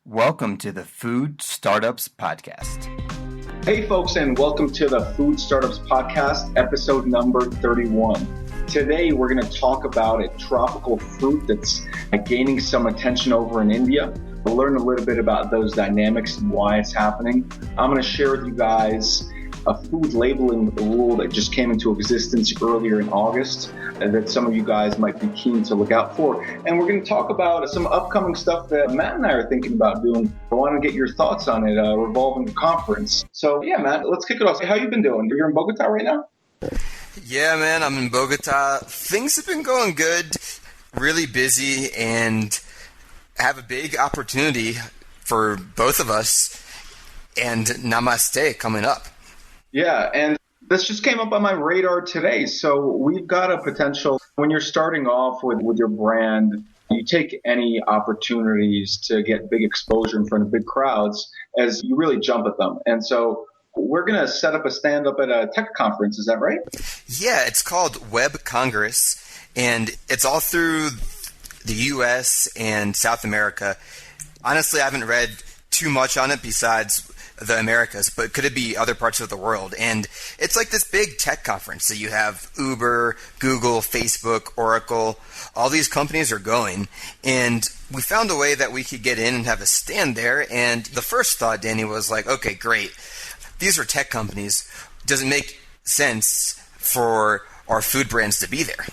Welcome to the Food Startups Podcast. Hey folks, and welcome to the Food Startups Podcast, episode number 31. Today we're going to talk about a tropical fruit that's gaining some attention over in India. We'll learn a little bit about those dynamics and why it's happening. I'm going to share with you guys a food labeling rule that just came into existence earlier in August that some of you guys might be keen to look out for. And we're going to talk about some upcoming stuff that Matt and I are thinking about doing. I want to get your thoughts on it revolving the conference. So yeah, Matt, let's kick it off. How you been doing? You're in Bogota right now? Yeah, man, I'm in Bogota. Things have been going good, really busy, and have a big opportunity for both of us and Namaste coming up. Yeah, and this just came up on my radar today. So we've got a potential, when you're starting off with your brand, you take any opportunities to get big exposure in front of big crowds as you really jump at them. And so we're going to set up a stand-up at a tech conference. Is that right? Yeah, it's called Web Congress, and it's all through the U.S. and South America. Honestly, I haven't read too much on it besides the Americas, but could it be other parts of the world? And it's like this big tech conference. So you have Uber, Google, Facebook, Oracle, all these companies are going. And we found a way that we could get in and have a stand there. And the first thought, Danny, was like, okay, great. These are tech companies. Does it make sense for our food brands to be there?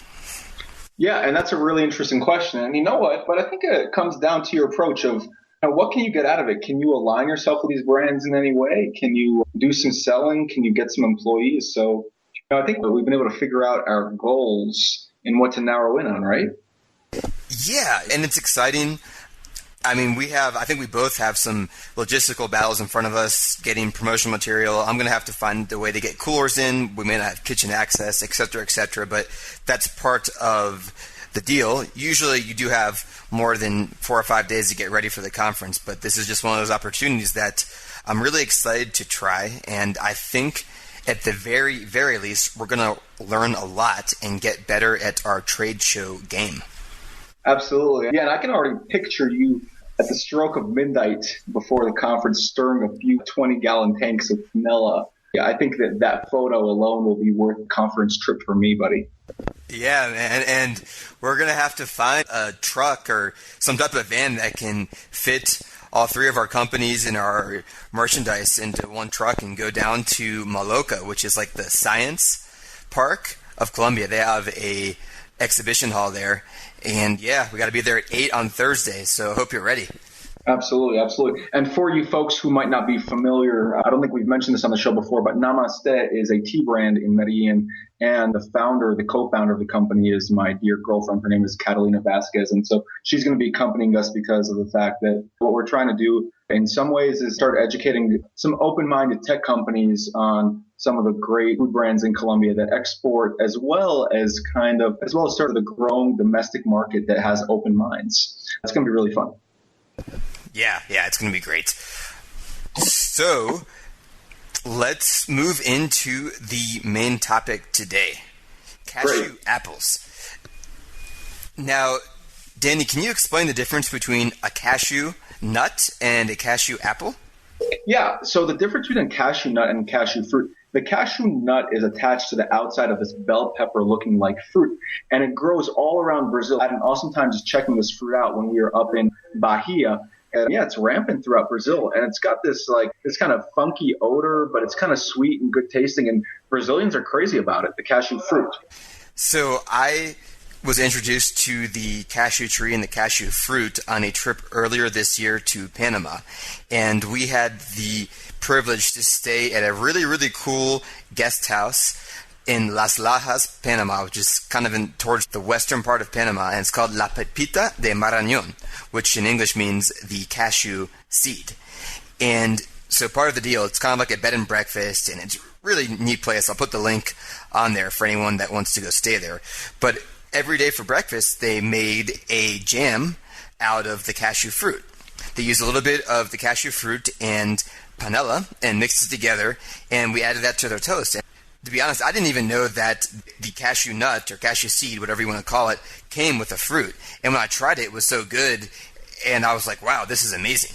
Yeah, and that's a really interesting question. And you know what? But I think it comes down to your approach of what can you get out of it? Can you align yourself with these brands in any way? Can you do some selling? Can you get some employees? So I think we've been able to figure out our goals and what to narrow in on, right? Yeah, and it's exciting. I mean, I think we both have some logistical battles in front of us, getting promotional material. I'm going to have to find a way to get coolers in. We may not have kitchen access, et cetera, but that's part of the deal. Usually you do have more than 4 or 5 days to get ready for the conference, but this is just one of those opportunities that I'm really excited to try, and I think at the very, very least we're going to learn a lot and get better at our trade show game. Absolutely. Yeah, and I can already picture you at the stroke of midnight before the conference stirring a few 20-gallon tanks of vanilla. Yeah, I think that photo alone will be worth a conference trip for me, buddy. Yeah, man, and we're going to have to find a truck or some type of van that can fit all three of our companies and our merchandise into one truck and go down to Maloca, which is like the science park of Colombia. They have a exhibition hall there, and yeah, we got to be there at 8 on Thursday, so hope you're ready. Absolutely. And for you folks who might not be familiar, I don't think we've mentioned this on the show before, but Namaste is a tea brand in Medellin, and the co-founder of the company is my dear girlfriend. Her name is Catalina Vasquez, and so she's going to be accompanying us because of the fact that what we're trying to do in some ways is start educating some open-minded tech companies on some of the great food brands in Colombia that export, as well as sort of the growing domestic market that has open minds. It's going to be really fun. Yeah, it's going to be great. So, let's move into the main topic today. Cashew apples. Now, Danny, can you explain the difference between a cashew nut and a cashew apple? Yeah, so the difference between a cashew nut and cashew fruit, the cashew nut is attached to the outside of this bell pepper looking like fruit, and it grows all around Brazil. I had an awesome time just checking this fruit out when we were up in Bahia. And yeah, it's rampant throughout Brazil, and it's got this kind of funky odor, but it's kind of sweet and good tasting, and Brazilians are crazy about it, the cashew fruit. So I was introduced to the cashew tree and the cashew fruit on a trip earlier this year to Panama, and we had the privilege to stay at a really, really cool guest house in Las Lajas, Panama, which is kind of towards the western part of Panama, and it's called La Pepita de Marañón, which in English means the cashew seed. And so part of the deal, it's kind of like a bed and breakfast, and it's a really neat place. I'll put the link on there for anyone that wants to go stay there. But every day for breakfast, they made a jam out of the cashew fruit. They used a little bit of the cashew fruit and panela and mixed it together, and we added that to their toast. And to be honest, I didn't even know that the cashew nut or cashew seed, whatever you want to call it, came with a fruit. And when I tried it, it was so good, and I was like, wow, this is amazing.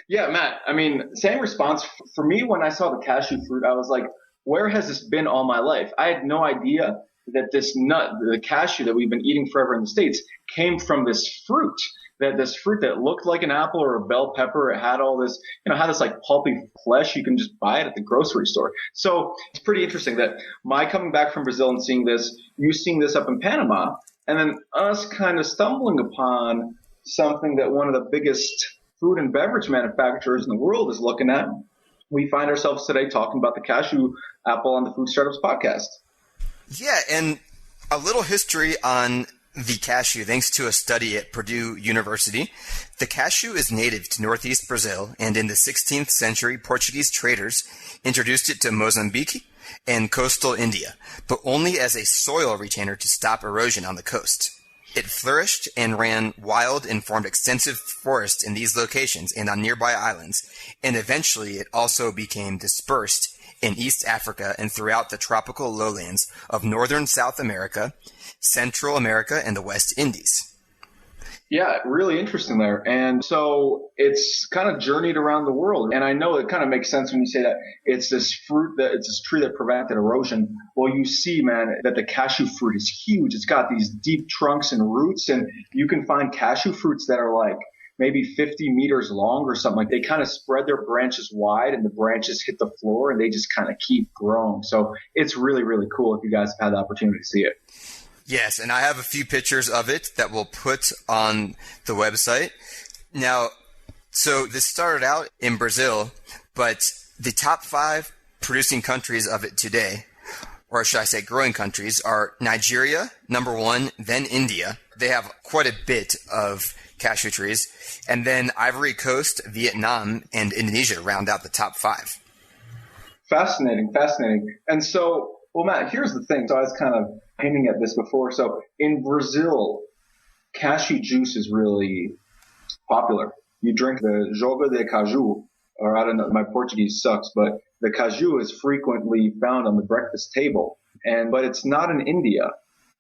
Yeah, Matt, I mean, same response for me when I saw the cashew fruit. I was like, where has this been all my life? I had no idea that this nut, the cashew that we've been eating forever in the States, came from this fruit. That this fruit that looked like an apple or a bell pepper, it had all this, had this like pulpy flesh. You can just buy it at the grocery store. So it's pretty interesting that my coming back from Brazil and seeing this, you seeing this up in Panama, and then us kind of stumbling upon something that one of the biggest food and beverage manufacturers in the world is looking at. We find ourselves today talking about the cashew apple on the Food Startups podcast. Yeah, and a little history on the cashew, thanks to a study at Purdue University. The cashew is native to northeast Brazil, and in the 16th century, Portuguese traders introduced it to Mozambique and coastal India, but only as a soil retainer to stop erosion on the coast. It flourished and ran wild and formed extensive forests in these locations and on nearby islands, and eventually it also became dispersed in East Africa and throughout the tropical lowlands of northern South America, Central America, and the West Indies. Yeah, really interesting there. And so it's kind of journeyed around the world. And I know it kind of makes sense when you say that it's this tree that prevented erosion. Well, you see, man, that the cashew fruit is huge. It's got these deep trunks and roots, and you can find cashew fruits that are like maybe 50 meters long or something. Like they kind of spread their branches wide and the branches hit the floor and they just kind of keep growing. So it's really, really cool if you guys have had the opportunity to see it. Yes, and I have a few pictures of it that we'll put on the website. Now, so this started out in Brazil, but the top 5 producing countries of it today, or should I say growing countries, are Nigeria, number 1, then India. They have quite a bit of cashew trees. And then Ivory Coast, Vietnam, and Indonesia round out the top 5. Fascinating. And so, well, Matt, here's the thing. So I was kind of hinting at this before. So in Brazil, cashew juice is really popular. You drink the jogo de caju, or I don't know, my Portuguese sucks, but the caju is frequently found on the breakfast table. But it's not in India.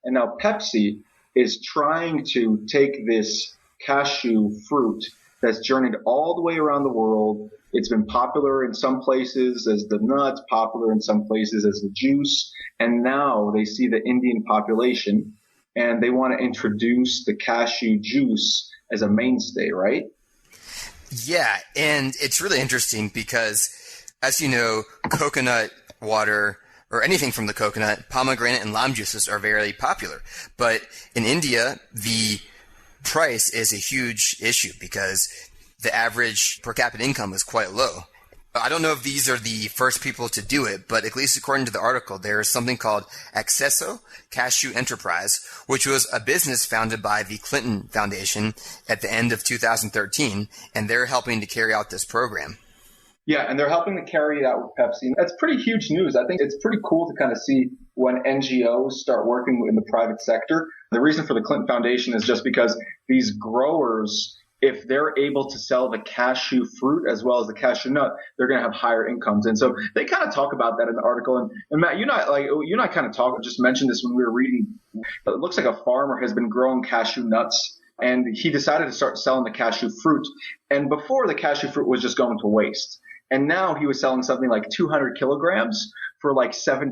And now Pepsi is trying to take this cashew fruit that's journeyed all the way around the world. It's been popular in some places as the nut, popular in some places as the juice. And now they see the Indian population and they want to introduce the cashew juice as a mainstay, right? Yeah, and it's really interesting because, as you know, coconut water or anything from the coconut, pomegranate and lime juices are very popular. But in India, the price is a huge issue because the average per capita income is quite low. I don't know if these are the first people to do it, but at least according to the article, there is something called Accesso Cashew Enterprise, which was a business founded by the Clinton Foundation at the end of 2013, and they're helping to carry out this program. Yeah, and they're helping to carry it out with Pepsi. That's pretty huge news. I think it's pretty cool to kind of see when NGOs start working in the private sector. The reason for the Clinton Foundation is just because these growers, if they're able to sell the cashew fruit as well as the cashew nut, they're going to have higher incomes. And so they kind of talk about that in the article. And Matt, you and I kind of just mentioned this when we were reading. It looks like a farmer has been growing cashew nuts, and he decided to start selling the cashew fruit. And before, the cashew fruit was just going to waste. And now he was selling something like 200 kilograms for like $7.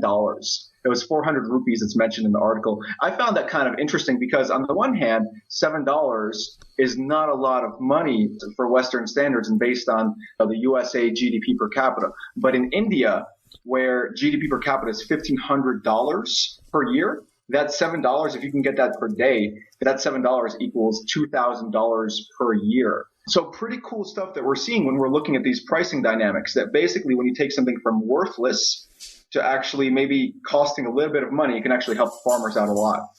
It was 400 rupees. It's mentioned in the article. I found that kind of interesting because on the one hand, $7 is not a lot of money for Western standards and based on the USA GDP per capita. But in India, where GDP per capita is $1,500 per year, that $7, if you can get that per day, that $7 equals $2,000 per year. So pretty cool stuff that we're seeing when we're looking at these pricing dynamics, that basically when you take something from worthless to actually maybe costing a little bit of money, it can actually help farmers out a lot.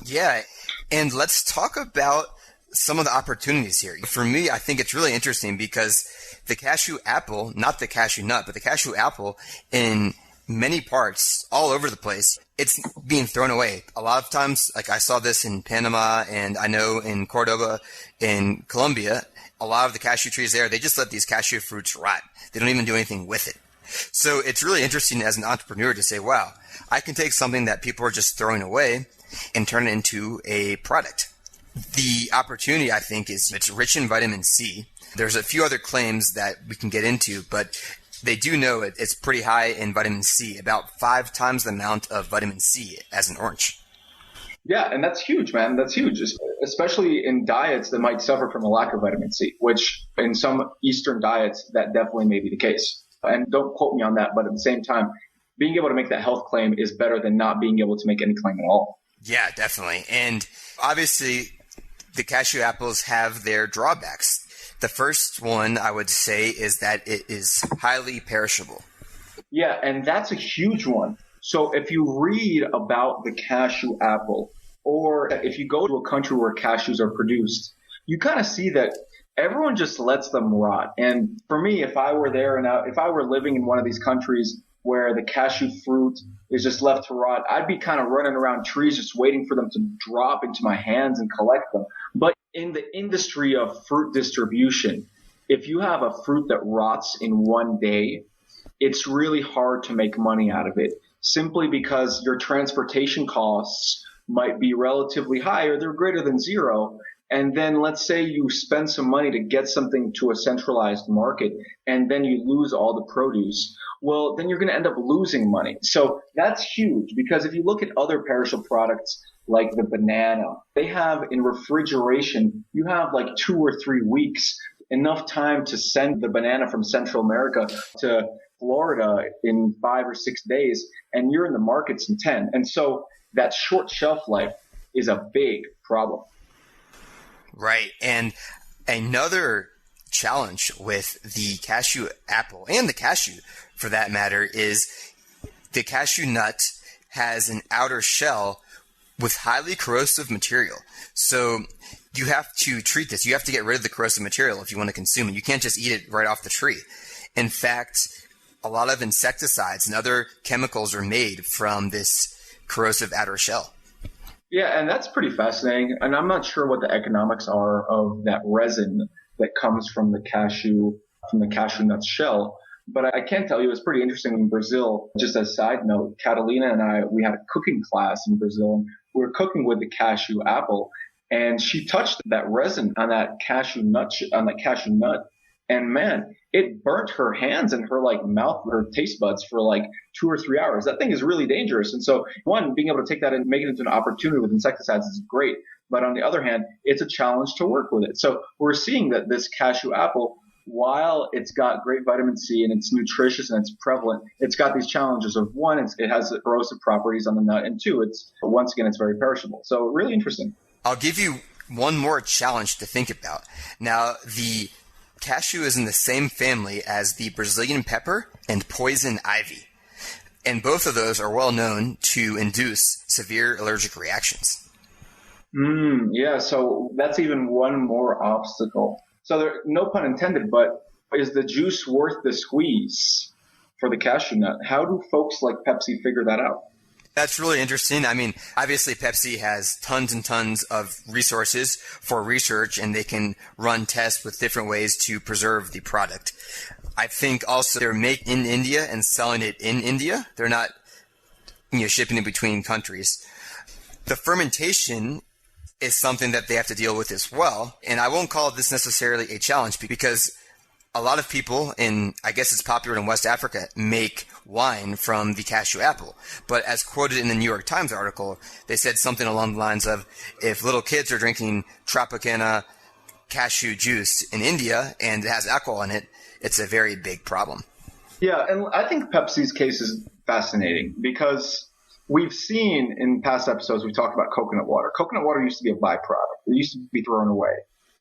Yeah, and let's talk about some of the opportunities here. For me, I think it's really interesting because the cashew apple, not the cashew nut, but the cashew apple in many parts all over the place, it's being thrown away. A lot of times, like I saw this in Panama and I know in Cordoba in Colombia, a lot of the cashew trees there, they just let these cashew fruits rot. They don't even do anything with it. So it's really interesting as an entrepreneur to say, wow, I can take something that people are just throwing away and turn it into a product. The opportunity, I think, is it's rich in vitamin C. There's a few other claims that we can get into, but they do know it's pretty high in vitamin C, about 5 times the amount of vitamin C as an orange. Yeah, and that's huge, man. That's huge, especially in diets that might suffer from a lack of vitamin C, which in some Eastern diets, that definitely may be the case. And don't quote me on that, but at the same time, being able to make that health claim is better than not being able to make any claim at all. Yeah, definitely. And obviously, the cashew apples have their drawbacks. The first one I would say is that it is highly perishable. Yeah, and that's a huge one. So if you read about the cashew apple, or if you go to a country where cashews are produced, you kind of see that everyone just lets them rot. And for me, if I were there and if I were living in one of these countries where the cashew fruit is just left to rot, I'd be kind of running around trees just waiting for them to drop into my hands and collect them. But in the industry of fruit distribution, if you have a fruit that rots in one day, it's really hard to make money out of it, simply because your transportation costs might be relatively high or they're greater than zero. And then let's say you spend some money to get something to a centralized market and then you lose all the produce. Well, then you're going to end up losing money. So that's huge, because if you look at other perishable products like the banana, they have in refrigeration, you have like 2 or 3 weeks, enough time to send the banana from Central America to Florida in 5 or 6 days, and you're in the markets in 10. And so that short shelf life is a big problem. Right. And another challenge with the cashew apple, and the cashew for that matter, is the cashew nut has an outer shell with highly corrosive material. So you have to treat this. You have to get rid of the corrosive material if you want to consume it. You can't just eat it right off the tree. In fact, a lot of insecticides and other chemicals are made from this corrosive outer shell. Yeah, and that's pretty fascinating. And I'm not sure what the economics are of that resin that comes from the cashew nut shell. But I can tell you it's pretty interesting in Brazil. Just as a side note, Catalina and we had a cooking class in Brazil. And we were cooking with the cashew apple, and she touched that resin on that cashew nut, and man, it burnt her hands and her mouth, her taste buds for 2 or 3 hours. That thing is really dangerous. And so, one, being able to take that and make it into an opportunity with insecticides is great. But on the other hand, it's a challenge to work with it. So we're seeing that this cashew apple, while it's got great vitamin C and it's nutritious and it's prevalent, it's got these challenges of, one, it has corrosive properties on the nut, and two, it's very perishable. So really interesting. I'll give you one more challenge to think about. Now, the cashew is in the same family as the Brazilian pepper and poison ivy. And both of those are well known to induce severe allergic reactions. Yeah, so that's even one more obstacle. So there, no pun intended, but is the juice worth the squeeze for the cashew nut? How do folks like Pepsi figure that out? That's really interesting. I mean, obviously Pepsi has tons and tons of resources for research, and they can run tests with different ways to preserve the product. I think also they're making in India and selling it in India. They're not, shipping it between countries. The fermentation is something that they have to deal with as well. And I won't call this necessarily a challenge, because a lot of people I guess it's popular in West Africa, make wine from the cashew apple. But as quoted in the New York Times article, they said something along the lines of, if little kids are drinking Tropicana cashew juice in India and it has alcohol in it, it's a very big problem. Yeah, and I think Pepsi's case is fascinating, because we've seen in past episodes, we talked about coconut water. Coconut water used to be a byproduct. It used to be thrown away.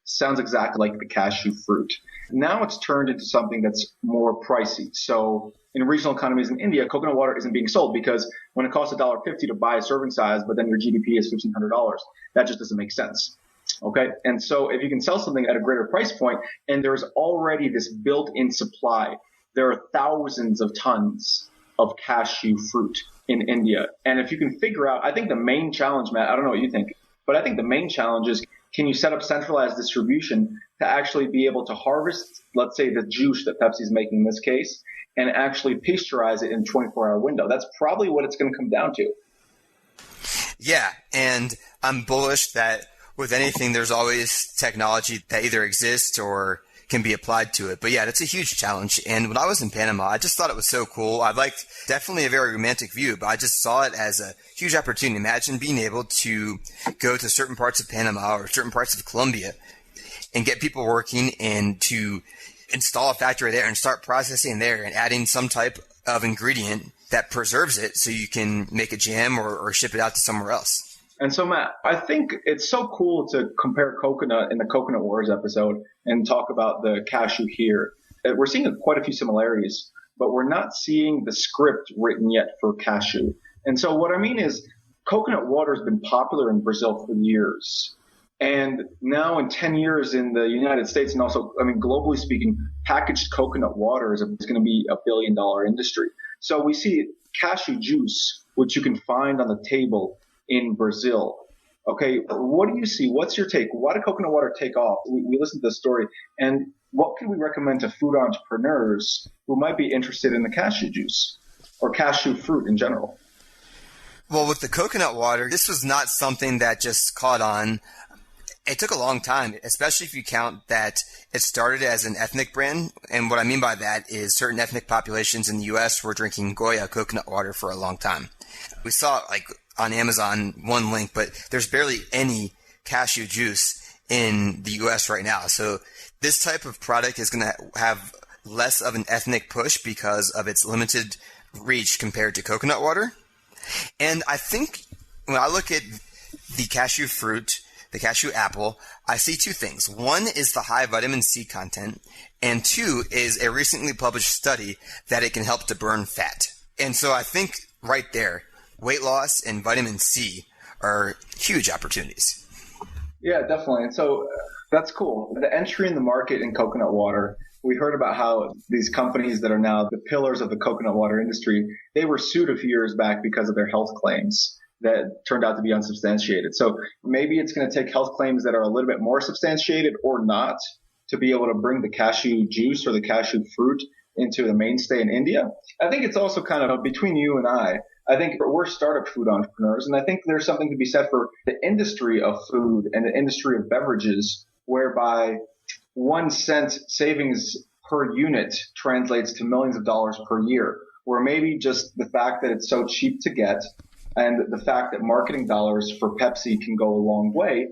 Sounds exactly like the cashew fruit. Now it's turned into something that's more pricey. So in regional economies in India, coconut water isn't being sold, because when it costs $1.50 to buy a serving size, but then your GDP is $1,500, that just doesn't make sense. Okay. And so if you can sell something at a greater price point, and there's already this built-in supply, there are thousands of tons of cashew fruit in India. And if you can figure out, I think the main challenge, Matt, I don't know what you think, but I think the main challenge is, can you set up centralized distribution to actually be able to harvest, let's say, the juice that Pepsi's making in this case, and actually pasteurize it in a 24-hour window? That's probably what it's going to come down to. Yeah, and I'm bullish that with anything, there's always technology that either exists or can be applied to it. But yeah, that's a huge challenge. And when I was in Panama, I just thought it was so cool. I liked definitely a very romantic view, but I just saw it as a huge opportunity. Imagine being able to go to certain parts of Panama or certain parts of Colombia and get people working and to install a factory there and start processing there and adding some type of ingredient that preserves it so you can make a jam or ship it out to somewhere else. And so, Matt, I think it's so cool to compare coconut in the Coconut Wars episode and talk about the cashew here. We're seeing quite a few similarities, but we're not seeing the script written yet for cashew. And so what I mean is coconut water has been popular in Brazil for years. And now in 10 years in the United States and also, globally speaking, packaged coconut water is going to be $1 billion industry. So we see cashew juice, which you can find on the table in Brazil. Okay, what do you see? What's your take? Why did coconut water take off? We listened to the story. And what can we recommend to food entrepreneurs who might be interested in the cashew juice or cashew fruit in general? Well, with the coconut water, this was not something that just caught on. It took a long time, especially if you count that it started as an ethnic brand. And what I mean by that is certain ethnic populations in the U.S. were drinking Goya coconut water for a long time. We saw on Amazon one link, but there's barely any cashew juice in the U.S. right now. So this type of product is going to have less of an ethnic push because of its limited reach compared to coconut water. And I think when I look at the cashew fruit, the cashew apple, I see two things. One is the high vitamin C content, and two is a recently published study that it can help to burn fat. And so I think right there, weight loss and vitamin C are huge opportunities. Yeah, definitely. And so that's cool. The entry in the market in coconut water, we heard about how these companies that are now the pillars of the coconut water industry, they were sued a few years back because of their health claims that turned out to be unsubstantiated. So maybe it's going to take health claims that are a little bit more substantiated or not to be able to bring the cashew juice or the cashew fruit into the mainstay in India. I think it's also kind of between you and I think we're startup food entrepreneurs, and I think there's something to be said for the industry of food and the industry of beverages, whereby 1 cent savings per unit translates to millions of dollars per year, where maybe just the fact that it's so cheap to get and the fact that marketing dollars for Pepsi can go a long way,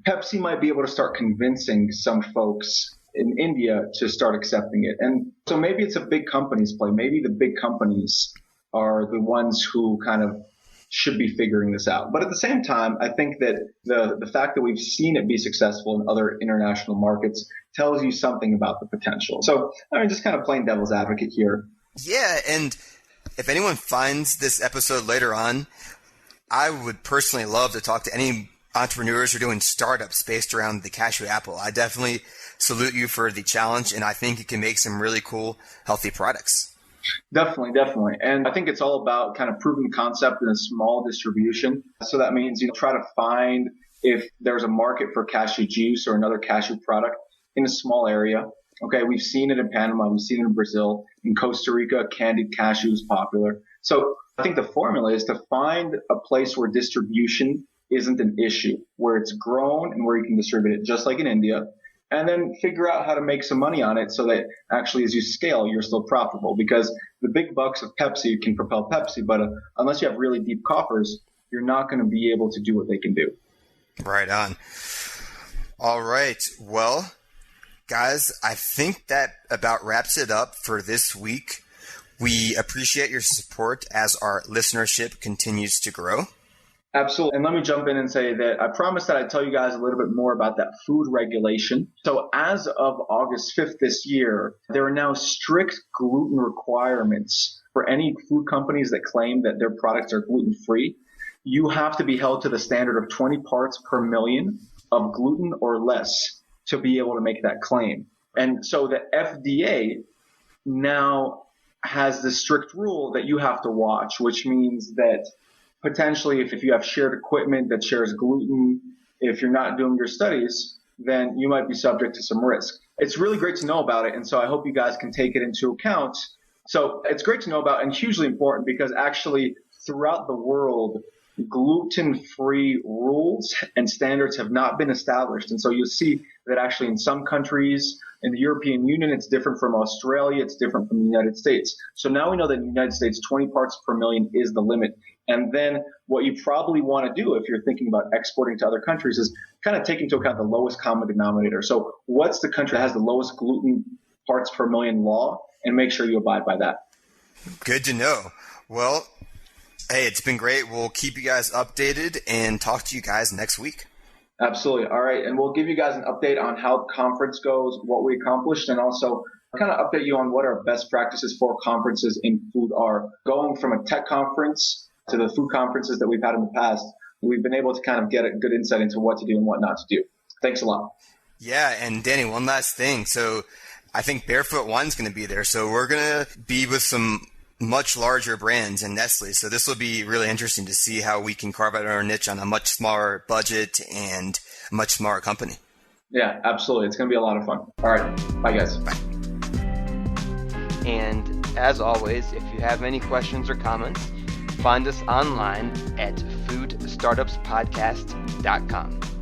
Pepsi might be able to start convincing some folks in India to start accepting it. And so maybe it's a big company's play. Maybe the big companies are the ones who kind of should be figuring this out. But at the same time, I think that the fact that we've seen it be successful in other international markets tells you something about the potential. So just kind of playing devil's advocate here. Yeah, and if anyone finds this episode later on, I would personally love to talk to any entrepreneurs who are doing startups based around the cashew apple. I definitely salute you for the challenge, and I think it can make some really cool, healthy products. Definitely. And I think it's all about kind of proving the concept in a small distribution. So that means, try to find if there's a market for cashew juice or another cashew product in a small area. Okay, we've seen it in Panama, we've seen it in Brazil, in Costa Rica, candied cashew is popular. So I think the formula is to find a place where distribution isn't an issue, where it's grown and where you can distribute it, just like in India, and then figure out how to make some money on it so that actually as you scale, you're still profitable. Because the big bucks of Pepsi can propel Pepsi, but unless you have really deep coffers, you're not going to be able to do what they can do. Right on. All right. Well, guys, I think that about wraps it up for this week. We appreciate your support as our listenership continues to grow. Absolutely. And let me jump in and say that I promised that I'd tell you guys a little bit more about that food regulation. So as of August 5th this year, there are now strict gluten requirements for any food companies that claim that their products are gluten-free. You have to be held to the standard of 20 parts per million of gluten or less to be able to make that claim. And so the FDA now has this strict rule that you have to watch, which means that potentially if you have shared equipment that shares gluten, if you're not doing your studies, then you might be subject to some risk. It's really great to know about it, and so I hope you guys can take it into account. So it's great to know about and hugely important because actually throughout the world, gluten-free rules and standards have not been established. And so you'll see that actually in some countries in the European Union, it's different from Australia, it's different from the United States. So now we know that in the United States, 20 parts per million is the limit. And then what you probably want to do if you're thinking about exporting to other countries is kind of take into account the lowest common denominator. So what's the country that has the lowest gluten parts per million law, and make sure you abide by that. Good to know. Well, hey, it's been great. We'll keep you guys updated and talk to you guys next week. Absolutely. All right. And we'll give you guys an update on how the conference goes, what we accomplished, and also kind of update you on what our best practices for conferences in food are. Going from a tech conference to the food conferences that we've had in the past, we've been able to kind of get a good insight into what to do and what not to do. Thanks a lot. Yeah. And Danny, one last thing. So I think Barefoot One's going to be there. So we're going to be with some much larger brands and Nestle. So this will be really interesting to see how we can carve out our niche on a much smaller budget and a much smaller company. Yeah, absolutely. It's going to be a lot of fun. All right. Bye, guys. Bye. And as always, if you have any questions or comments, find us online at foodstartupspodcast.com.